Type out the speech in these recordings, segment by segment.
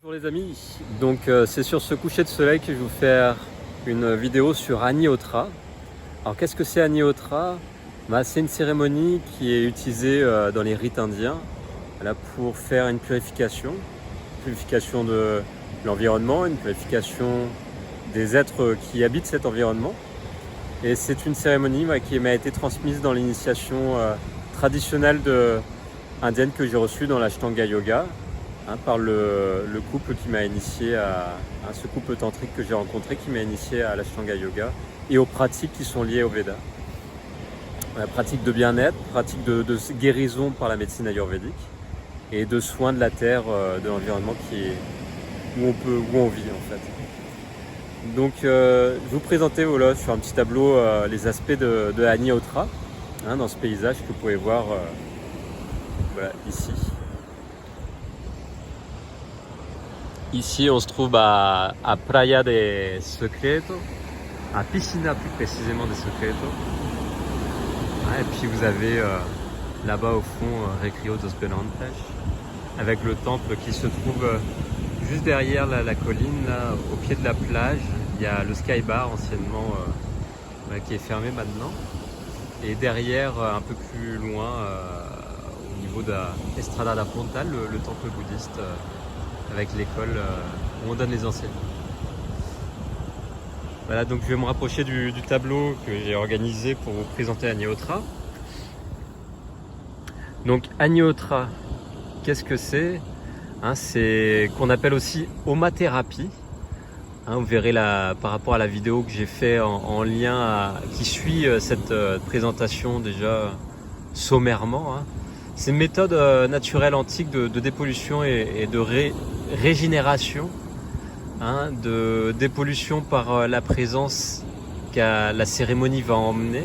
Bonjour les amis, donc c'est sur ce coucher de soleil que je vais vous faire une vidéo sur Agni-Hotra. Alors qu'est-ce que c'est Agni-Hotra? C'est une cérémonie qui est utilisée dans les rites indiens pour faire une purification de l'environnement, une purification des êtres qui habitent cet environnement. Et c'est une cérémonie qui m'a été transmise dans l'initiation traditionnelle indienne que j'ai reçue dans l'Ashtanga Yoga. Par le couple qui m'a initié à ce couple tantrique que j'ai rencontré, qui m'a initié à l'Ashtanga Yoga et aux pratiques qui sont liées au Veda. La pratique de bien-être, pratique de guérison par la médecine ayurvédique et de soins de la terre, de l'environnement où on vit en fait. Donc je vais vous présenter sur un petit tableau les aspects de Agni-Hotra dans ce paysage que vous pouvez voir ici. Ici, on se trouve à Praia de Secreto, à Piscina plus précisément de Secreto. Et puis vous avez là-bas au fond Recreio dos Benantes, avec le temple qui se trouve juste derrière la colline, là, au pied de la plage. Il y a le Sky Bar anciennement qui est fermé maintenant. Et derrière, un peu plus loin, au niveau de Estrada da Ponta, le temple bouddhiste. Avec l'école où on donne les enseignements. Voilà, donc je vais me rapprocher du tableau que j'ai organisé pour vous présenter Agni-Hotra. Donc Agni-Hotra, qu'est-ce que c'est? C'est qu'on appelle aussi Homa-thérapie. Vous verrez par rapport à la vidéo que j'ai fait en lien qui suit cette présentation déjà sommairement. C'est une méthode naturelle antique de dépollution et de régénération, de dépollution par la présence que la cérémonie va emmener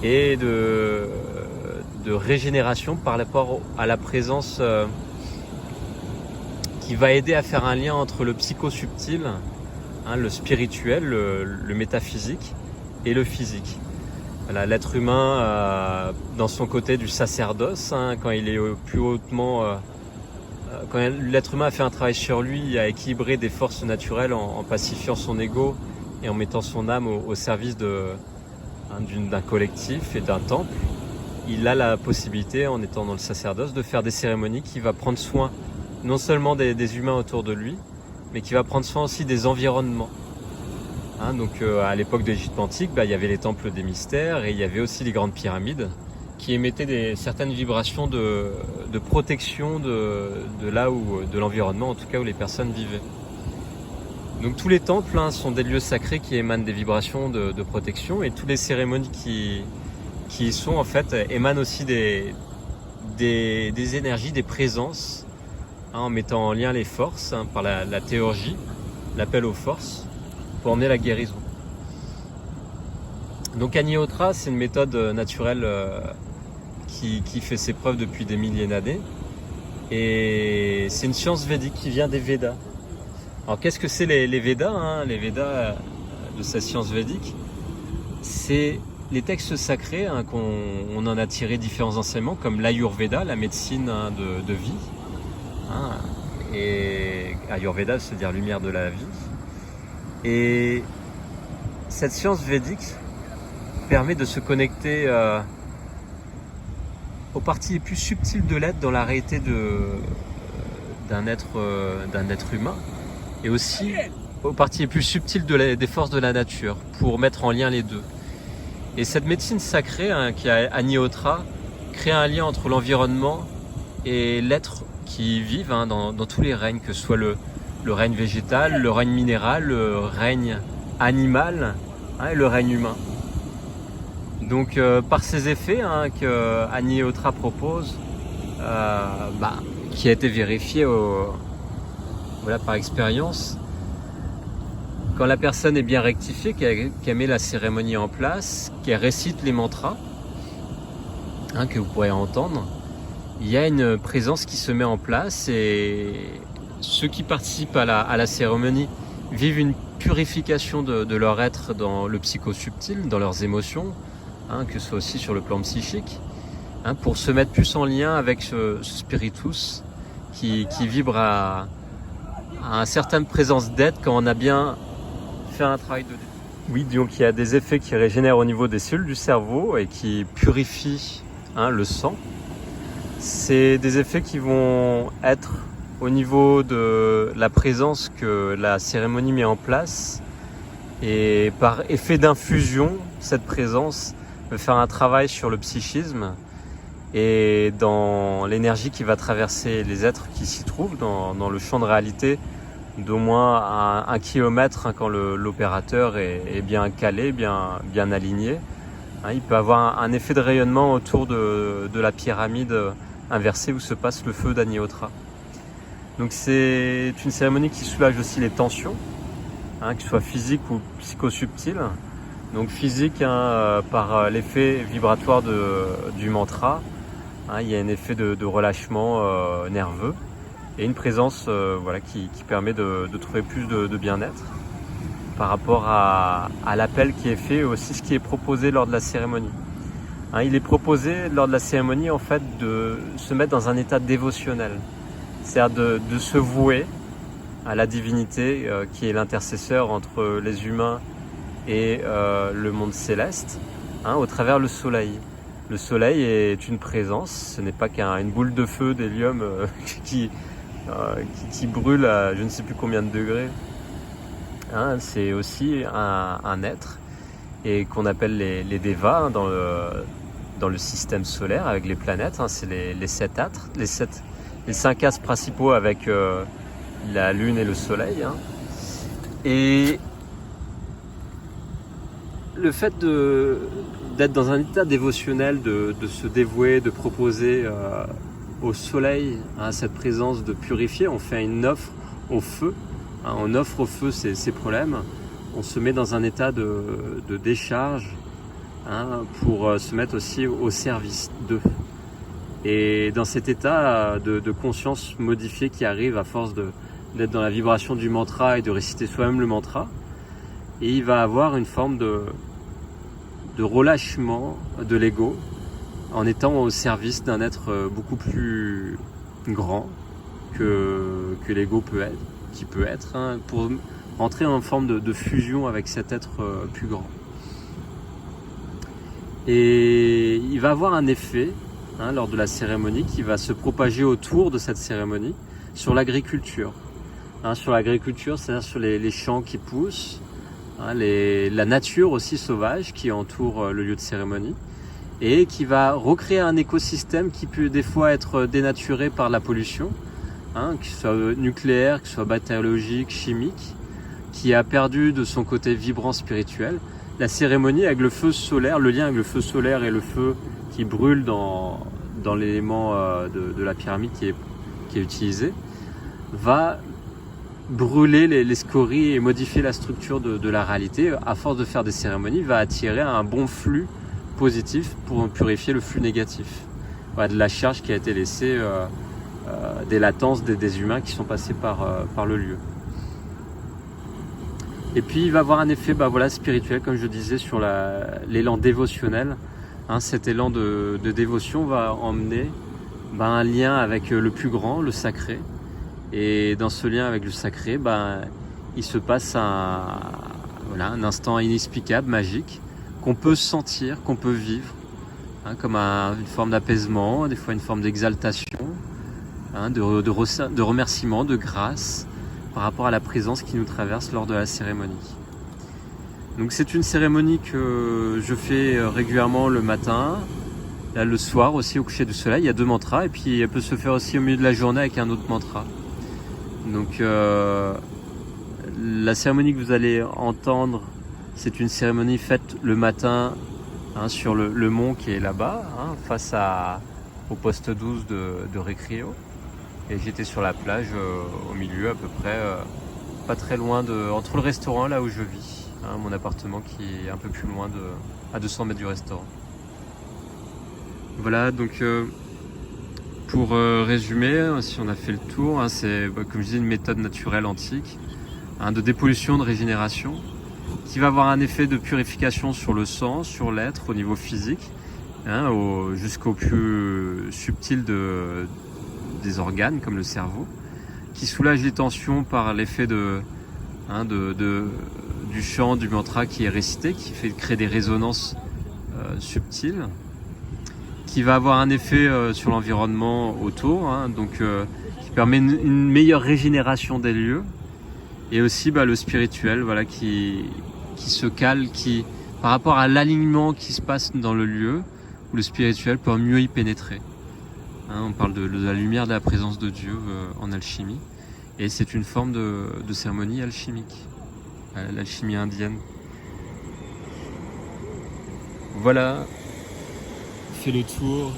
et de régénération par rapport à la présence qui va aider à faire un lien entre le psychosubtil, le spirituel, le métaphysique et le physique. Voilà, l'être humain dans son côté du sacerdoce, quand il est plus hautement, quand l'être humain a fait un travail sur lui, à équilibrer des forces naturelles en pacifiant son ego et en mettant son âme au service d'un collectif et d'un temple, il a la possibilité, en étant dans le sacerdoce, de faire des cérémonies qui va prendre soin non seulement des humains autour de lui, mais qui va prendre soin aussi des environnements. Donc à l'époque de l'Égypte antique, il y avait les temples des mystères et il y avait aussi les grandes pyramides qui émettaient certaines vibrations de protection de l'environnement, en tout cas où les personnes vivaient. Donc tous les temples sont des lieux sacrés qui émanent des vibrations de protection, et toutes les cérémonies qui y sont en fait émanent aussi des énergies, des présences, en mettant en lien les forces par la théurgie, l'appel aux forces, pour emmener la guérison. Donc Agni-Hotra, c'est une méthode naturelle qui fait ses preuves depuis des milliers d'années, et c'est une science védique qui vient des Védas. Alors qu'est-ce que c'est les Védas? Les Védas de cette science védique, c'est les textes sacrés qu'on en a tiré différents enseignements, comme l'Ayurveda, la médecine de vie, et Ayurveda, c'est-à-dire lumière de la vie. Et cette science védique permet de se connecter aux parties les plus subtiles de l'être dans la réalité d'un être humain, et aussi aux parties les plus subtiles des forces de la nature, pour mettre en lien les deux. Et cette médecine sacrée qui est Agni-Hotra crée un lien entre l'environnement et l'être qui vit dans tous les règnes, que ce soit le règne végétal, le règne minéral, le règne animal et le règne humain. Donc par ces effets que Agni-Hotra propose, qui a été vérifié par expérience, quand la personne est bien rectifiée, qu'elle met la cérémonie en place, qu'elle récite les mantras que vous pourrez entendre, il y a une présence qui se met en place, et ceux qui participent à la cérémonie vivent une purification de leur être dans le psychosubtil, dans leurs émotions, que ce soit aussi sur le plan psychique, pour se mettre plus en lien avec ce spiritus qui vibre à une certaine présence d'aide quand on a bien fait un travail de... Oui, donc il y a des effets qui régénèrent au niveau des cellules du cerveau et qui purifient le sang. C'est des effets qui vont être au niveau de la présence que la cérémonie met en place. Et par effet d'infusion, cette présence va faire un travail sur le psychisme et dans l'énergie qui va traverser les êtres qui s'y trouvent dans le champ de réalité d'au moins 1 kilomètre quand l'opérateur est bien calé, bien aligné. Il peut avoir un effet de rayonnement autour de la pyramide inversée où se passe le feu d'Agni-Hotra. Donc c'est une cérémonie qui soulage aussi les tensions, qu'il soit physique ou psychosubtil. Donc physique par l'effet vibratoire du mantra, il y a un effet de relâchement nerveux et une présence qui permet de trouver plus de bien-être par rapport à l'appel qui est fait et aussi ce qui est proposé lors de la cérémonie. Il est proposé lors de la cérémonie en fait de se mettre dans un état dévotionnel, c'est-à-dire de se vouer à la divinité qui est l'intercesseur entre les humains et le monde céleste, au travers le soleil. Le soleil est une présence, ce n'est pas qu'une boule de feu d'hélium qui brûle à je ne sais plus combien de degrés. C'est aussi un être et qu'on appelle les Devas dans le système solaire avec les planètes. C'est les 7 astres, les 5 astres principaux avec la Lune et le Soleil. Et le fait d'être dans un état dévotionnel, de se dévouer, de proposer au Soleil cette présence de purifier, on fait une offre au feu. On offre au feu ses problèmes. On se met dans un état de décharge pour se mettre aussi au service d'eux. Et dans cet état de conscience modifiée qui arrive à force d'être dans la vibration du mantra et de réciter soi-même le mantra, et il va avoir une forme de relâchement de l'ego en étant au service d'un être beaucoup plus grand que l'ego peut être, pour entrer en forme de fusion avec cet être plus grand. Et il va avoir un effet lors de la cérémonie qui va se propager autour de cette cérémonie sur l'agriculture. Sur l'agriculture, c'est-à-dire sur les champs qui poussent, la nature aussi sauvage qui entoure le lieu de cérémonie et qui va recréer un écosystème qui peut des fois être dénaturé par la pollution, que ce soit nucléaire, que ce soit bactériologique, chimique, qui a perdu de son côté vibrant spirituel. La cérémonie avec le feu solaire, le lien avec le feu solaire et le feu qui brûle dans l'élément de la pyramide qui est utilisé, va brûler les scories et modifier la structure de la réalité. À force de faire des cérémonies, va attirer un bon flux positif pour purifier le flux négatif. De la charge qui a été laissée, des latences des humains qui sont passés par le lieu. Et puis il va avoir un effet spirituel, comme je disais, sur l'élan dévotionnel. Cet élan de dévotion va emmener un lien avec le plus grand, le sacré. Et dans ce lien avec le sacré, il se passe un instant inexplicable, magique, qu'on peut sentir, qu'on peut vivre, comme une forme d'apaisement, des fois une forme d'exaltation, de remerciement, de grâce, par rapport à la présence qui nous traverse lors de la cérémonie. Donc c'est une cérémonie que je fais régulièrement le matin, là, le soir aussi au coucher du soleil. Il y a 2 mantras et puis elle peut se faire aussi au milieu de la journée avec un autre mantra. Donc la cérémonie que vous allez entendre, c'est une cérémonie faite le matin sur le mont qui est là-bas, face au poste 12 de Recrio. Et j'étais sur la plage au milieu à peu près, pas très loin entre le restaurant là où je vis, mon appartement qui est un peu plus loin à 200 mètres du restaurant. Voilà, donc pour résumer, si on a fait le tour, c'est comme je disais une méthode naturelle antique, de dépollution, de régénération, qui va avoir un effet de purification sur le sang, sur l'être au niveau physique, jusqu'au plus subtil des organes comme le cerveau, qui soulage les tensions par l'effet du chant, du mantra qui est récité, qui fait créer des résonances subtiles, qui va avoir un effet sur l'environnement autour, donc qui permet une meilleure régénération des lieux, et aussi le spirituel, voilà, qui se cale, qui par rapport à l'alignement qui se passe dans le lieu, où le spirituel peut mieux y pénétrer. On parle de la lumière de la présence de Dieu en alchimie, et c'est une forme de cérémonie alchimique, l'alchimie indienne. Voilà, fait le tour.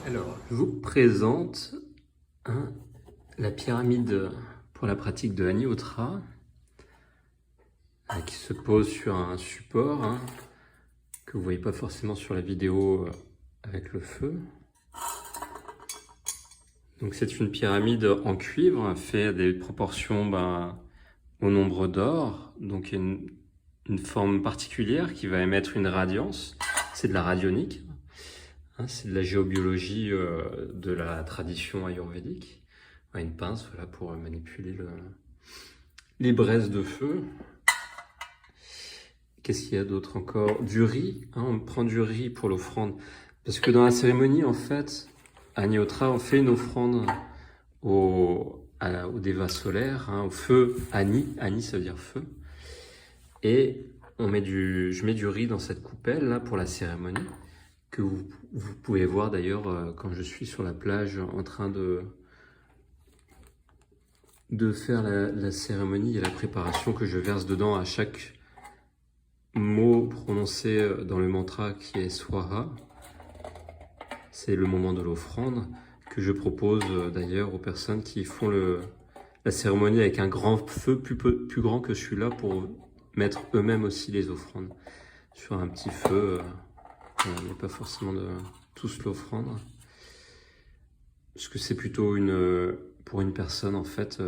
Alors, je vous présente la pyramide pour la pratique de Agni-Hotra, qui se pose sur un support que vous ne voyez pas forcément sur la vidéo avec le feu. Donc c'est une pyramide en cuivre, fait à des proportions au nombre d'or, donc une forme particulière qui va émettre une radiance, c'est de la radionique. C'est de la géobiologie de la tradition ayurvédique. Une pince, voilà, pour manipuler les braises de feu. Qu'est-ce qu'il y a d'autre encore? Du riz, on prend du riz pour l'offrande. Parce que dans la cérémonie, en fait, à Agni-Hotra, on fait une offrande au déva solaire, au feu Agni. Agni, ça veut dire feu. Et je mets du riz dans cette coupelle là pour la cérémonie, que vous pouvez voir d'ailleurs quand je suis sur la plage en train de faire la cérémonie et la préparation, que je verse dedans à chaque mot prononcé dans le mantra qui est Swaha. C'est le moment de l'offrande que je propose d'ailleurs aux personnes qui font la cérémonie avec un grand feu plus grand que celui-là, pour mettre eux-mêmes aussi les offrandes sur un petit feu. Il n'y a pas forcément de tous l'offrande, parce que c'est plutôt pour une personne en fait.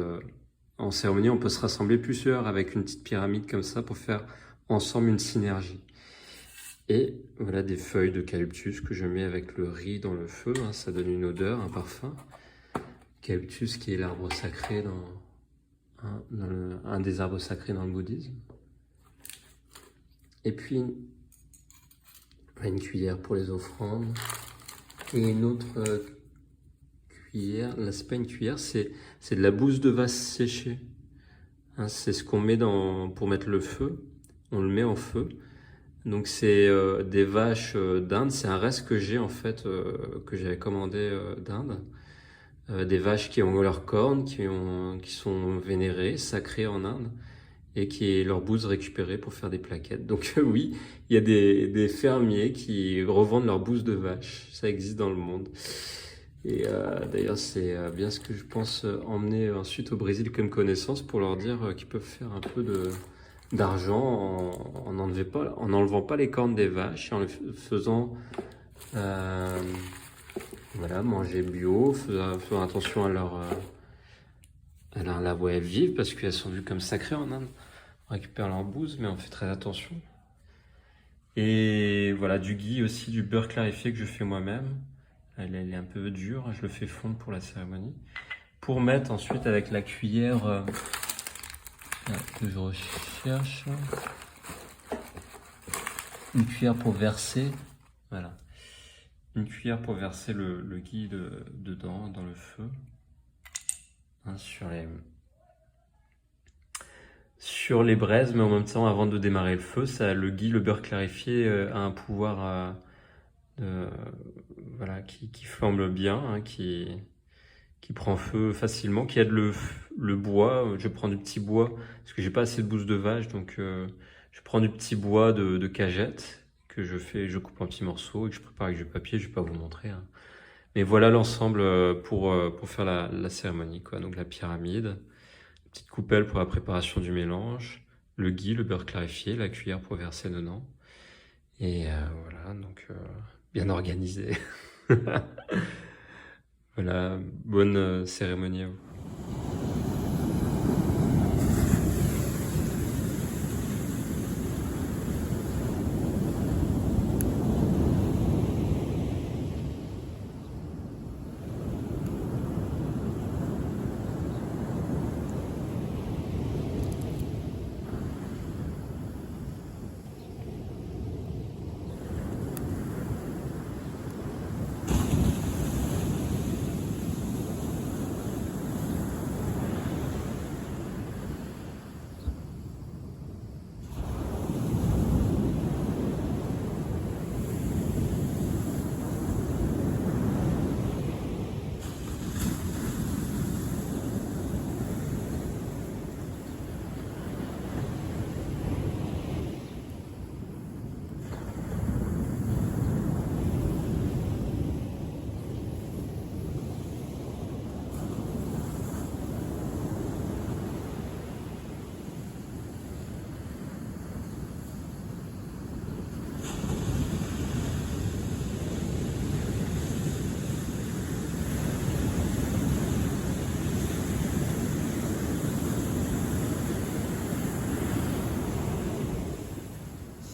En cérémonie, on peut se rassembler plusieurs avec une petite pyramide comme ça pour faire ensemble une synergie. Et voilà des feuilles d'eucalyptus que je mets avec le riz dans le feu, ça donne une odeur, un parfum. Eucalyptus qui est l'arbre sacré un des arbres sacrés dans le bouddhisme. Et puis une cuillère pour les offrandes, et une autre cuillère. Là, c'est pas une cuillère, c'est de la bouse de vache séchée. C'est ce qu'on met pour mettre le feu. On le met en feu. Donc c'est des vaches d'Inde. C'est un reste que j'ai en fait, que j'avais commandé d'Inde. Des vaches qui ont leurs cornes, qui sont vénérées, sacrées en Inde, et qui est leur bouse récupérée pour faire des plaquettes. Donc oui, il y a des fermiers qui revendent leur bouse de vache. Ça existe dans le monde. Et d'ailleurs, c'est bien ce que je pense emmener ensuite au Brésil comme connaissance, pour leur dire qu'ils peuvent faire un peu d'argent en n'enlevant pas les cornes des vaches, et en le faisant manger bio, faisant attention à la voie vive, parce qu'elles sont vues comme sacrées en Inde. On récupère leur bouse, mais on fait très attention. Et voilà, du ghee aussi, du beurre clarifié que je fais moi-même. Elle est un peu dure, je le fais fondre pour la cérémonie. Pour mettre ensuite avec la cuillère que je recherche, une cuillère pour verser, voilà. Une cuillère pour verser le ghee dedans, dans le feu, sur les braises, mais en même temps, avant de démarrer le feu, le ghee, le beurre clarifié, a un pouvoir qui flambe bien, qui prend feu facilement, qui aide le bois. Je prends du petit bois, parce que j'ai pas assez de bouse de vache, donc je prends du petit bois de cagette, que je coupe en petits morceaux et que je prépare avec du papier. Je vais pas vous montrer. Mais voilà l'ensemble pour faire la cérémonie, quoi. Donc la pyramide, petite coupelle pour la préparation du mélange, le ghee, le beurre clarifié, la cuillère pour verser dedans. Et voilà, donc bien organisé. Voilà, bonne cérémonie à vous.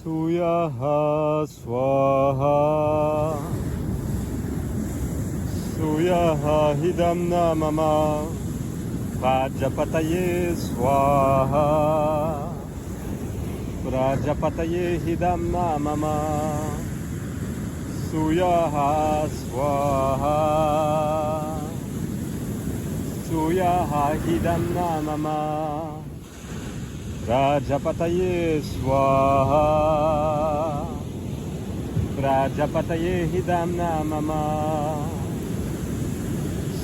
Suyaha swaha Suyaha hidamna mama Prajapataye swaha Prajapataye hidamna mama Suyaha swaha Suyaha hidamna mama Prajapataye swaha Prajapataye hidamna mama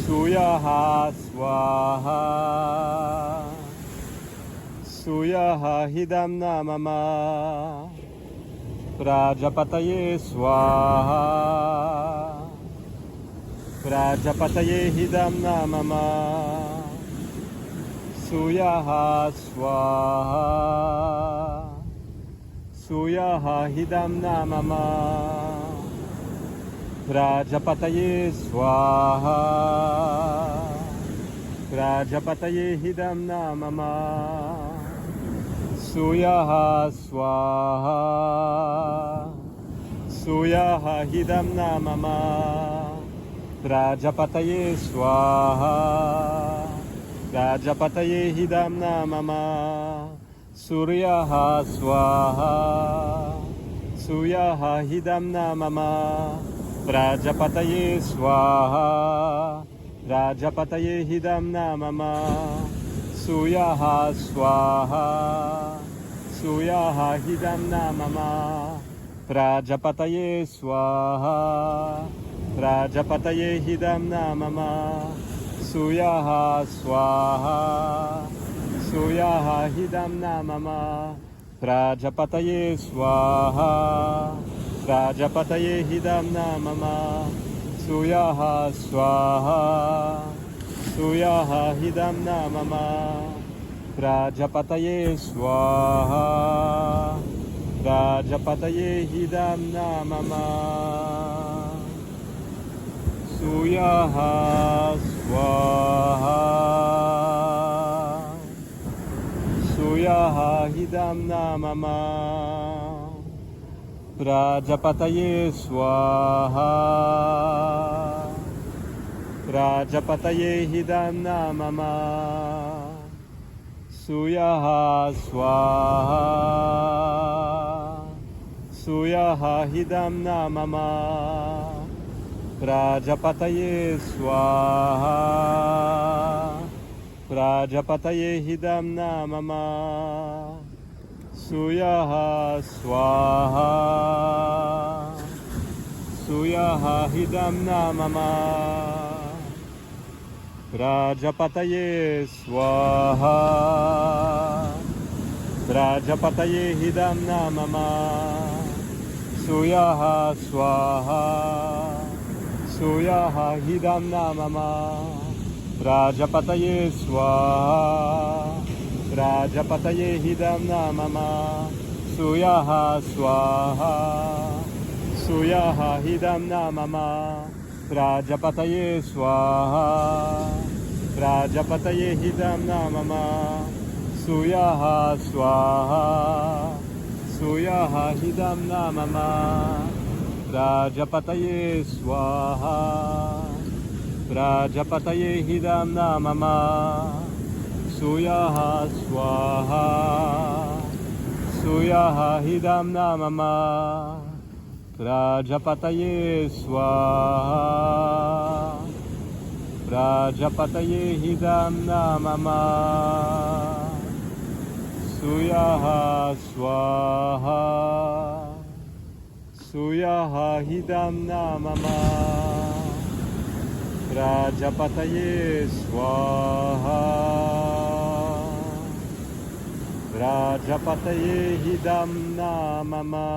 Suyaha swaha Suyaha hidamna mama Prajapataye swaha Prajapataye hidamna mama Suyaha swaha Suyaha hidamna mama Prajapataye swaha Prajapataye hidamna mama Suyaha swaha Suyaha hidamna mama Prajapataye swaha Prajapataye hidamna mama Suryaha swaha Suyaha hidamna mama Prajapataye swaha Prajapataye hidamna mama Suyaha swaha Suyaha hidamna mama Prajapataye swaha Prajapataye hidamna mama Suyaha swaha Suyaha hidamna mama Prajapataye swaha Prajapataye hidamna mama Suyaha swaha Suyaha hidamna mama Prajapataye swaha Prajapataye hidamna mama Suyaha swaha Suyaha hidamna mama Prajapataye swaha Prajapataye hidamna mama Suyaha swaha Suyaha hidamna mama Prajapataye swaha Prajapataye hidamna mama Suyaha swaha Suyaha hidamna mama Prajapataye swaha Prajapataye hidamna mama Suyaha swaha Suyaha hidamna mama Prajapataye swaha Prajapataye hidamna mama Suyaha swaha Suyaha hidam namama Prajapataye swaha Prajapataye hidam namama Suyaha swaha Suyaha hidam namama Prajapataye swaha Prajapataye hidam namama Suyaha swaha Suyaha hidam namama Prajapataye swaha Prajapataye hidam namama Suyaha swaha Suyaha hidam namama Prajapataye swaha Prajapataye hidam namama